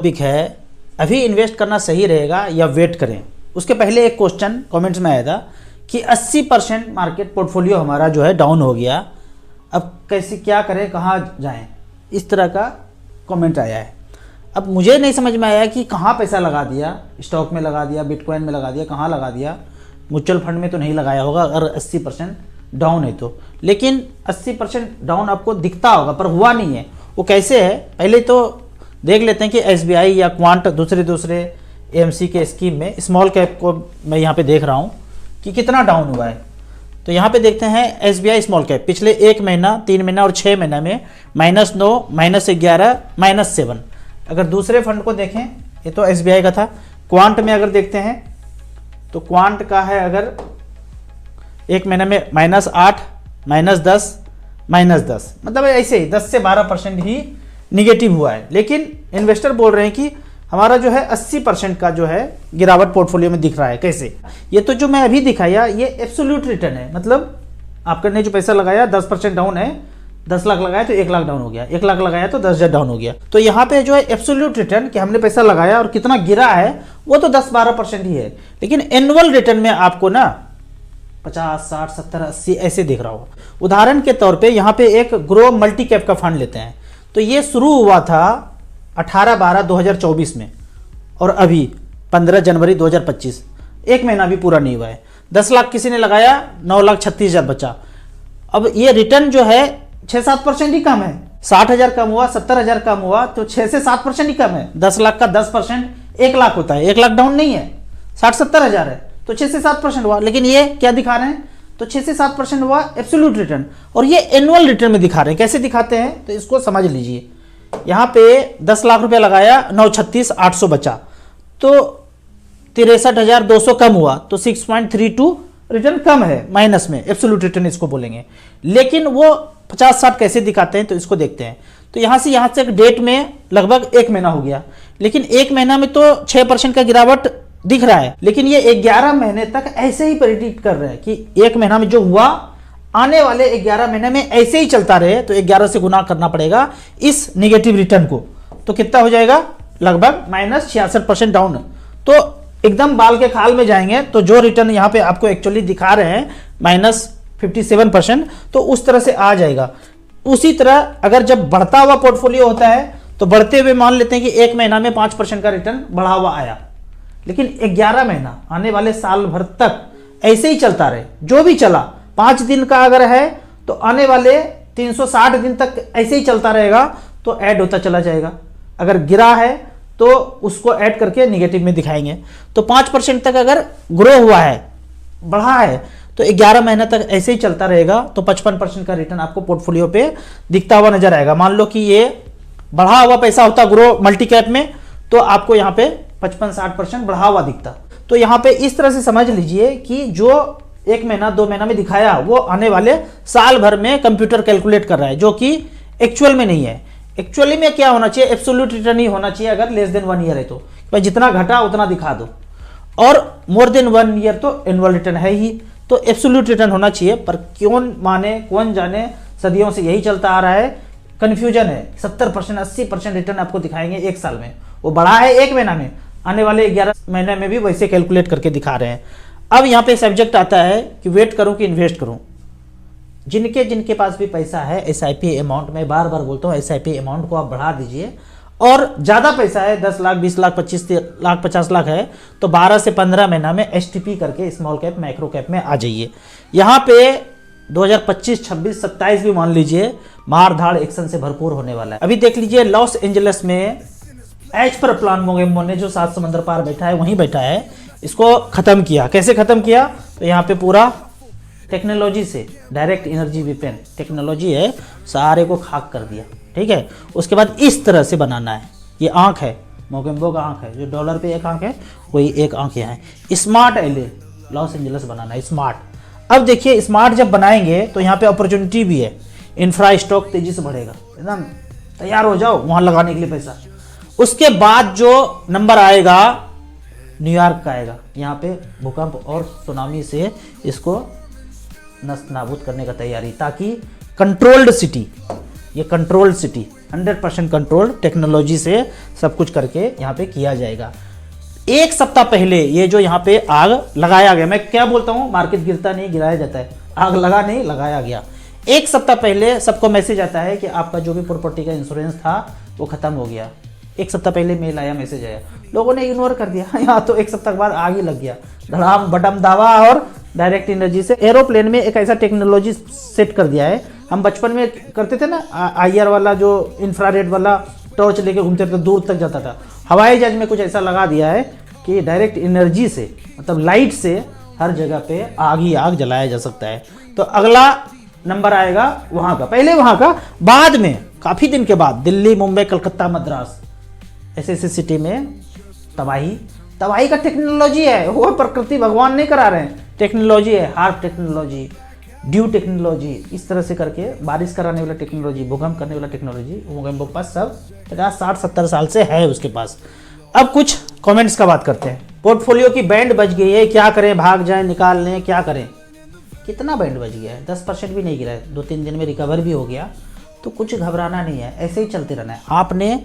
Topic है, अभी invest करना सही रहेगा या वेट करें। उसके पहले एक क्वेश्चन कमेंट्स में आया था कि 80% मार्केट पोर्टफोलियो हमारा जो है डाउन हो गया, अब कैसे क्या करें, कहाँ जाएं, इस तरह का कमेंट आया है। अब मुझे नहीं समझ में आया कि कहाँ पैसा लगा दिया, स्टॉक में लगा दिया, बिटकॉइन में लगा दिया, कहाँ लगा दिया, म्यूचुअल फंड में तो नहीं लगाया होगा अगर 80% डाउन है तो। लेकिन 80% डाउन आपको दिखता होगा पर हुआ नहीं है। वो कैसे है पहले तो देख लेते हैं कि एसबीआई या क्वांट दूसरे एएमसी के स्कीम में स्मॉल कैप को मैं यहाँ पे देख रहा हूँ कि कितना डाउन हुआ है। तो यहाँ पे देखते हैं एसबीआई स्मॉल कैप पिछले 1 महीना, 3 महीना और 6 महीना में -9, -11, -7। अगर दूसरे फंड को देखें, ये तो एसबीआई का था। क्वांट में अगर देखते हैं तो क्वांट का है अगर 1 महीने में -8, -10, -10, मतलब ऐसे ही 10 से 12% ही निगेटिव हुआ है। लेकिन इन्वेस्टर बोल रहे हैं कि हमारा जो है 80% का जो है गिरावट पोर्टफोलियो में दिख रहा है। कैसे? ये तो जो मैं अभी दिखाया ये एब्सोल्यूट रिटर्न है, मतलब आपने जो पैसा लगाया 10% डाउन है, 10 लाख लगाया तो 1 लाख डाउन हो गया, 1 लाख लगाया तो 10,000 डाउन हो गया। तो यहाँ पे जो है एब्सोल्यूट रिटर्न कि हमने पैसा लगाया और कितना गिरा है वो तो 10-12% ही है। लेकिन एनुअल रिटर्न में आपको ना 50, 60, 70, 80 ऐसे दिख रहा हो। उदाहरण के तौर पे यहाँ पे एक ग्रो मल्टी कैप का फंड लेते हैं, तो ये शुरू हुआ था 18/12/2024 में और अभी 15 जनवरी 2025, 1 महीना भी पूरा नहीं हुआ है। 10 लाख किसी ने लगाया, 9,36,000 बचा। अब ये रिटर्न जो है 6-7% ही कम है। 60,000 कम हुआ, 70,000 कम हुआ तो 6 से 7% ही कम है। 10 लाख का 10% 1 लाख होता है, 1 लाख डाउन नहीं है, 60-70 हज़ार है तो 6 से 7% हुआ। लेकिन ये क्या दिखा रहे हैं तो 6 से 7% हुआ एब्सोल्यूट रिटर्न, और ये एनुअल रिटर्न में दिखा रहे हैं। कैसे दिखाते हैं तो इसको समझ लीजिए। यहाँ पे 10 लाख रुपया लगाया, 936,800 बचा तो 63,200 कम हुआ तो 6.32 रिटर्न कम है, माइनस में, एब्सोल्यूट रिटर्न इसको बोलेंगे। लेकिन वो 50-60 कैसे दिखाते हैं तो इसको देखते हैं। तो यहाँ से एक डेट में लगभग 1 महीना हो गया, लेकिन 1 महीना में तो 6% का गिरावट दिख रहा है। लेकिन ये 11 महीने तक ऐसे ही प्रेडिक्ट कर रहे हैं कि 1 महीना में जो हुआ आने वाले 11 महीने में ऐसे ही चलता रहे, तो 11 से गुना करना पड़ेगा इस नेगेटिव रिटर्न को। तो कितना हो जाएगा? लगभग -66% डाउन। तो एकदम बाल के खाल में जाएंगे तो जो रिटर्न यहाँ पे आपको एक्चुअली दिखा रहे हैं -57%, तो उस तरह से आ जाएगा। उसी तरह अगर जब बढ़ता हुआ पोर्टफोलियो होता है तो बढ़ते हुए मान लेते हैं कि 1 महीना में 5% का रिटर्न बढ़ा हुआ आया, लेकिन 11 महीना आने वाले साल भर तक ऐसे ही चलता रहे। जो भी चला 5 दिन का अगर है तो आने वाले 360 दिन तक ऐसे ही चलता रहेगा, तो ऐड होता चला जाएगा। अगर गिरा है तो उसको ऐड करके निगेटिव में दिखाएंगे। तो 5% तक अगर ग्रो हुआ है, बढ़ा है, तो 11 महीने तक ऐसे ही चलता रहेगा, तो 55% का रिटर्न आपको पोर्टफोलियो पे दिखता हुआ नजर आएगा। मान लो कि ये बढ़ा हुआ पैसा होता ग्रो मल्टी कैप में, तो आपको यहाँ पे 55-60% बढ़ा हुआ दिखता। तो यहाँ पे इस तरह से समझ लीजिए कि जो 1 महीना 2 महीना में दिखाया वो आने वाले साल भर में कंप्यूटर कैलकुलेट कर रहा है, जो कि एक्चुअल में नहीं है। एक्चुअली में क्या होना चाहिए? एब्सोल्यूट रिटर्न ही होना चाहिए अगर लेस देन 1 ईयर है तो। भाई जितना घटा उतना दिखा दो, और मोर देन 1 ईयर तो एनुअल रिटर्न है ही, तो एब्सोल्यूट रिटर्न होना चाहिए। पर कौन माने कौन जाने, सदियों से यही चलता आ रहा है, कंफ्यूजन है। 70%, 80% रिटर्न आपको दिखाएंगे 1 साल में, वो बढ़ा है 1 महीना में, आने वाले 11 महीने में भी वैसे कैलकुलेट करके दिखा रहे हैं। अब यहाँ पे सब्जेक्ट आता है कि वेट करूं कि इन्वेस्ट करूं। जिनके पास भी पैसा है एसआईपी अमाउंट में, बार बार बोलता हूँ, एसआईपी अमाउंट को आप बढ़ा दीजिए। और ज़्यादा पैसा है, 10 लाख, 20 लाख, 25 लाख, 50 लाख है, तो 12 से 15 महीना में एसटीपी करके स्मॉल कैप, माइक्रो कैप में आ जाइए। यहाँ पे 2025, 26, 27 भी मान लीजिए मार धाड़ एक्शन से भरपूर होने वाला है। अभी देख लीजिए लॉस एंजलिस में एज पर प्लान मोगेम्बो ने जो 7 समंदर पार बैठा है वहीं बैठा है, इसको खत्म किया। कैसे खत्म किया? तो यहाँ पे पूरा टेक्नोलॉजी से, डायरेक्ट एनर्जी वेपन टेक्नोलॉजी है, सारे को खाक कर दिया। ठीक है, उसके बाद इस तरह से बनाना है। ये आंख है, मोगेम्बो का आंख है, जो डॉलर पे एक आंख है वही एक आंख यहाँ है। स्मार्ट एलए लॉस एंजलिस बनाना है, स्मार्ट। अब देखिए स्मार्ट जब बनाएंगे तो यहाँ पे अपॉर्चुनिटी भी है, इंफ्रा स्टॉक तेजी से बढ़ेगा, एकदम तैयार हो जाओ वहां लगाने के लिए पैसा। उसके बाद जो नंबर आएगा न्यूयॉर्क का आएगा, यहाँ पे भूकंप और सुनामी से इसको नस्त नाबूद करने का तैयारी, ताकि कंट्रोल्ड सिटी, ये कंट्रोल्ड सिटी 100% कंट्रोल टेक्नोलॉजी से सब कुछ करके यहाँ पे किया जाएगा। एक सप्ताह पहले ये जो यहाँ पे आग लगाया गया, मैं क्या बोलता हूँ, मार्केट गिरता नहीं गिराया जाता है, आग लगा नहीं लगाया गया। एक सप्ताह पहले सबको मैसेज आता है कि आपका जो भी प्रॉपर्टी का इंश्योरेंस था वो खत्म हो गया। एक सप्ताह पहले मेल आया, मैसेज आया, लोगों ने इग्नोर कर दिया। यहाँ तो एक सप्ताह के बाद आग ही लग गया, धड़ाम बटम दावा। और डायरेक्ट एनर्जी से एरोप्लेन में एक ऐसा टेक्नोलॉजी सेट कर दिया है। हम बचपन में करते थे ना, IR वाला जो इंफ्रारेड वाला टॉर्च लेके घूमते थे, दूर तक जाता था। हवाई जहाज में कुछ ऐसा लगा दिया है कि डायरेक्ट एनर्जी से, मतलब लाइट से हर जगह पे आग ही आग जलाया जा सकता है। तो अगला नंबर आएगा वहाँ का, पहले वहाँ का, बाद में काफ़ी दिन के बाद दिल्ली, मुंबई, कलकत्ता, मद्रास, ऐसे सिटी में तबाही का टेक्नोलॉजी है। वो प्रकृति भगवान नहीं करा रहे हैं, टेक्नोलॉजी है, हार्ट टेक्नोलॉजी, ड्यू टेक्नोलॉजी, इस तरह से करके बारिश कराने वाला टेक्नोलॉजी, भूकंप करने वाला टेक्नोलॉजी वो पास सब 50, 60, 70 साल से है उसके पास। अब कुछ कमेंट्स का बात करते हैं। पोर्टफोलियो की बैंड बच गई है, क्या करें, भाग जाएं, निकाल लें, क्या करें? कितना बैंड बच गया है? 10% भी नहीं गिरा है, 2-3 दिन में रिकवर भी हो गया। तो कुछ घबराना नहीं है, ऐसे ही चलते रहना है। आपने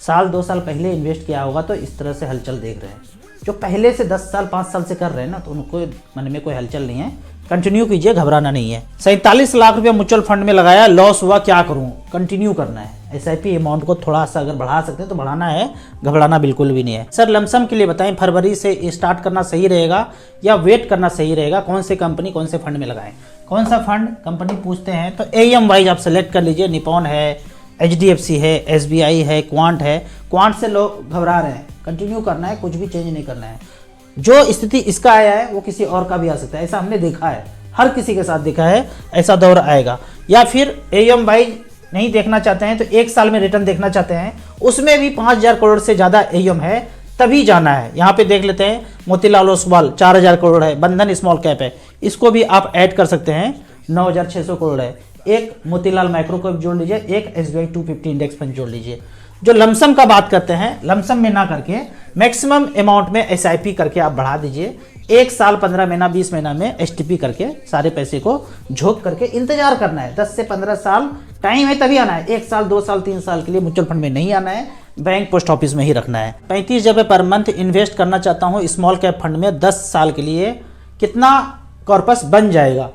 साल 2 साल पहले इन्वेस्ट किया होगा तो इस तरह से हलचल देख रहे हैं। जो पहले से 10 साल 5 साल से कर रहे हैं ना, तो उनको मन में कोई हलचल नहीं है, कंटिन्यू कीजिए, घबराना नहीं है। 47 लाख रुपया म्यूचुअल फंड में लगाया, लॉस हुआ, क्या करूं? कंटिन्यू करना है। SIP अमाउंट को थोड़ा सा अगर बढ़ा सकते हैं तो बढ़ाना है, घबराना बिल्कुल भी नहीं है। सर लमसम के लिए बताएं, फरवरी से स्टार्ट करना सही रहेगा या वेट करना सही रहेगा? कौन से कंपनी, कौन से फंड में लगाएं? कौन सा फंड कंपनी पूछते हैं तो AUM वाइज आप सेलेक्ट कर लीजिए। निपॉन है, HDFC है, SBI है, क्वांट है। क्वांट से लोग घबरा रहे हैं, कंटिन्यू करना है, कुछ भी चेंज नहीं करना है। जो स्थिति इसका आया है वो किसी और का भी आ सकता है, ऐसा हमने देखा है, हर किसी के साथ देखा है, ऐसा दौर आएगा। या फिर AUM वाइज नहीं देखना चाहते हैं तो 1 साल में रिटर्न देखना चाहते हैं, उसमें भी 5000 करोड़ से ज़्यादा AUM है, तभी जाना है। यहाँ पे देख लेते हैं, मोतीलाल ओसवाल 4000 करोड़ है, बंधन स्मॉल कैप है, इसको भी आप ऐड कर सकते हैं, 9600 करोड़ है। एक मोतीलाल माइक्रो कैप जोड़ लीजिए, एक SBI 250 इंडेक्स फंड जोड़ लीजिए। जो लमसम का बात करते हैं, लमसम में ना करके मैक्सिमम अमाउंट में SIP करके आप बढ़ा दीजिए। 1 साल 15 महीना 20 महीना में STP करके सारे पैसे को झोंक करके इंतजार करना है। 10 से 15 साल टाइम है, तभी आना है। 1 साल 2 साल 3 साल के लिए म्यूचुअल फंड में नहीं आना है, बैंक पोस्ट ऑफिस में ही रखना है। 35 रुपये पर मंथ इन्वेस्ट करना चाहता हूँ स्मॉल कैप फंड में 10 साल के लिए, कितना कॉर्पस बन जाएगा?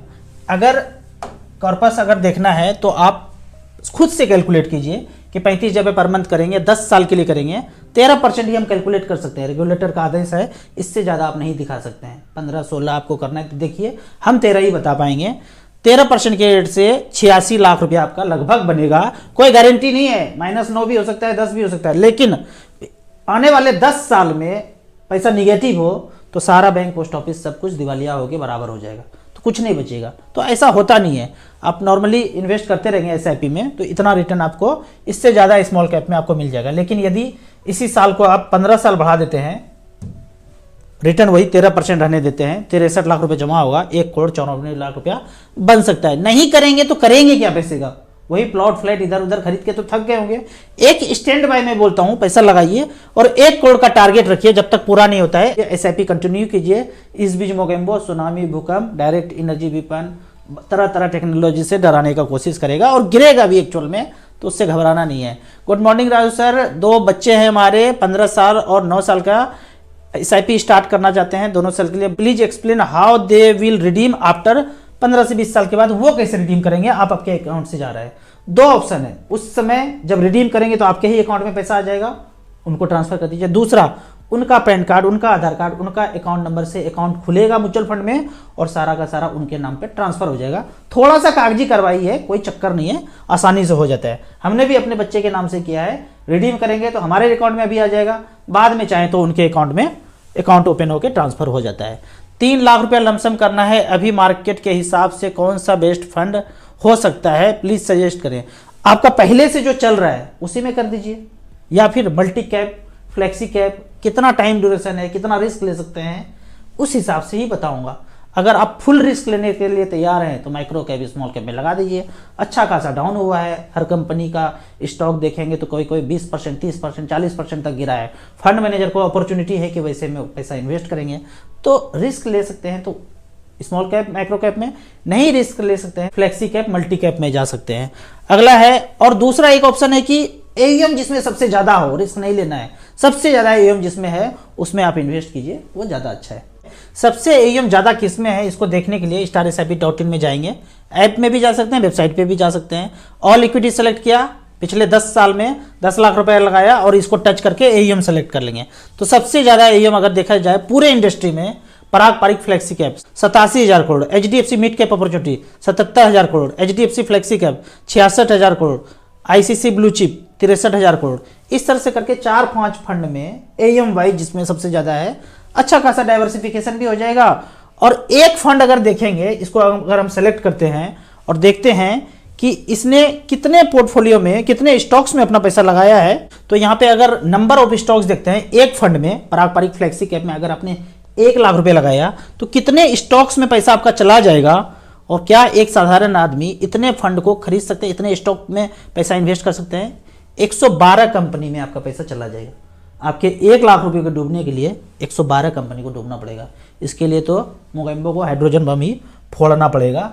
अगर कॉर्पस अगर देखना है तो आप खुद से कैलकुलेट कीजिए कि 35 रुपये पर मंथ करेंगे, 10 साल के लिए करेंगे, 13% ही हम कैलकुलेट कर सकते हैं। रेगुलेटर का आदेश है, इससे ज़्यादा आप नहीं दिखा सकते हैं। 15-16 आपको करना है तो देखिए, हम 13 ही बता पाएंगे। 13% के रेट से 86 लाख रुपया आपका लगभग बनेगा। कोई गारंटी नहीं है, -9 भी हो सकता है, 10 भी हो सकता है, लेकिन आने वाले 10 साल में पैसा निगेटिव हो तो सारा बैंक पोस्ट ऑफिस सब कुछ दिवालिया होकर बराबर हो जाएगा, तो कुछ नहीं बचेगा। तो ऐसा होता नहीं है। आप नॉर्मली इन्वेस्ट करते रहेंगे SIP में तो इतना रिटर्न आपको, इससे ज़्यादा स्मॉल कैप में आपको मिल जाएगा। लेकिन यदि इसी साल को आप 15 साल बढ़ा देते हैं, रिटर्न वही 13% रहने देते हैं, 63 लाख रुपए जमा होगा, 1 करोड़ 94 लाख रुपया बन सकता है। नहीं करेंगे तो करेंगे क्या पैसे का? वही प्लॉट फ्लैट इधर उधर खरीद के तो थक गए होंगे। एक स्टैंड बाय में बोलता हूं, पैसा लगाइए और 1 करोड़ का टारगेट रखिए जब तक पूरा नहीं होता है। SIP कंटिन्यू कीजिए। इस बीच मोगेम्बो, सुनामी, भूकंप, डायरेक्ट एनर्जी विपन तरह तरह टेक्नोलॉजी से डराने का कोशिश करेगा और गिरेगा भी एक्चुअल में, तो उससे घबराना नहीं है। गुड मॉर्निंग राजू सर, 2 बच्चे हैं हमारे, 15 साल और 9 साल का, SIP स्टार्ट करना चाहते हैं दोनों साल के लिए। Please explain how they will redeem after 15 से 20 साल के बाद, वो कैसे रिडीम करेंगे? आप आपके अकाउंट से जा रहा है। 2 ऑप्शन है, उस समय जब रिडीम करेंगे तो आपके ही अकाउंट में पैसा आ जाएगा, उनको ट्रांसफर कर दीजिए। दूसरा, उनका पैन कार्ड, उनका आधार कार्ड, उनका अकाउंट नंबर से अकाउंट खुलेगा म्यूचुअल फंड में और सारा का सारा उनके नाम पे ट्रांसफर हो जाएगा। थोड़ा सा कागजी कार्रवाई है, कोई चक्कर नहीं है, आसानी से हो जाता है। हमने भी अपने बच्चे के नाम से किया है। रिडीम करेंगे तो हमारे अकाउंट में भी आ जाएगा, बाद में चाहे तो उनके अकाउंट में अकाउंट ओपन होकर ट्रांसफर हो जाता है। 3 लाख रुपया लमसम करना है, अभी मार्केट के हिसाब से कौन सा बेस्ट फंड हो सकता है? प्लीज सजेस्ट करें। आपका पहले से जो चल रहा है उसी में कर दीजिए, या फिर मल्टी कैप, फ्लेक्सी कैप, कितना टाइम ड्यूरेशन है, कितना रिस्क ले सकते हैं, उस हिसाब से ही बताऊंगा। अगर आप फुल रिस्क लेने के लिए तैयार हैं तो माइक्रो कैप, स्मॉल कैप में लगा दीजिए। अच्छा खासा डाउन हुआ है, हर कंपनी का स्टॉक देखेंगे तो कोई 20%, 30%, 40% तक गिरा है। फंड मैनेजर को अपॉर्चुनिटी है कि वैसे में पैसा इन्वेस्ट करेंगे तो रिस्क ले सकते हैं, तो स्मॉल कैप, माइक्रो कैप में नहीं रिस्क ले सकते हैं, फ्लेक्सी कैप, मल्टी कैप में जा सकते हैं। अगला है, और दूसरा एक ऑप्शन है कि एयूएम जिसमें सबसे ज़्यादा हो, रिस्क नहीं लेना है, सबसे ज़्यादा एयूएम जिसमें है उसमें आप इन्वेस्ट कीजिए, वो ज़्यादा अच्छा है। सबसे एयूएम ज़्यादा किस में है इसको देखने के लिए StarSIP.in में जाएंगे, ऐप में भी जा सकते हैं, वेबसाइट पे भी जा सकते हैं। ऑल इक्विटी सेलेक्ट किया, पिछले 10 साल में 10 लाख रुपए लगाया और इसको टच करके एयूएम सेलेक्ट कर लेंगे। तो सबसे ज़्यादा एयूएम अगर देखा जाए पूरे इंडस्ट्री में, Parag Parikh flexi cap 87,000 crore, HDFC mid cap opportunity 77,000 crore, HDFC flexi cap 66,000 crore, ICC blue chip 63,000 crore. इस तरह से करके 4-5 फंड में एयूएम वाइज जिसमें सबसे ज़्यादा है, अच्छा खासा डाइवर्सिफिकेशन भी हो जाएगा। और एक फंड अगर देखेंगे, इसको अगर हम सेलेक्ट करते हैं और देखते हैं कि इसने कितने पोर्टफोलियो में, कितने स्टॉक्स में अपना पैसा लगाया है, तो यहाँ पे अगर नंबर ऑफ स्टॉक्स देखते हैं, एक फंड में पराग पारिक फ्लेक्सी कैप में अगर आपने 1 लाख रुपए लगाया तो कितने स्टॉक्स में पैसा आपका चला जाएगा, और क्या एक साधारण आदमी इतने फंड को खरीद सकते हैं, इतने स्टॉक में पैसा इन्वेस्ट कर सकते हैं? 112 कंपनी में आपका पैसा चला जाएगा। आपके 1 लाख रुपए को डूबने के लिए 112 कंपनी को डूबना पड़ेगा। इसके लिए तो मोगेम्बो को हाइड्रोजन बम ही फोड़ना पड़ेगा।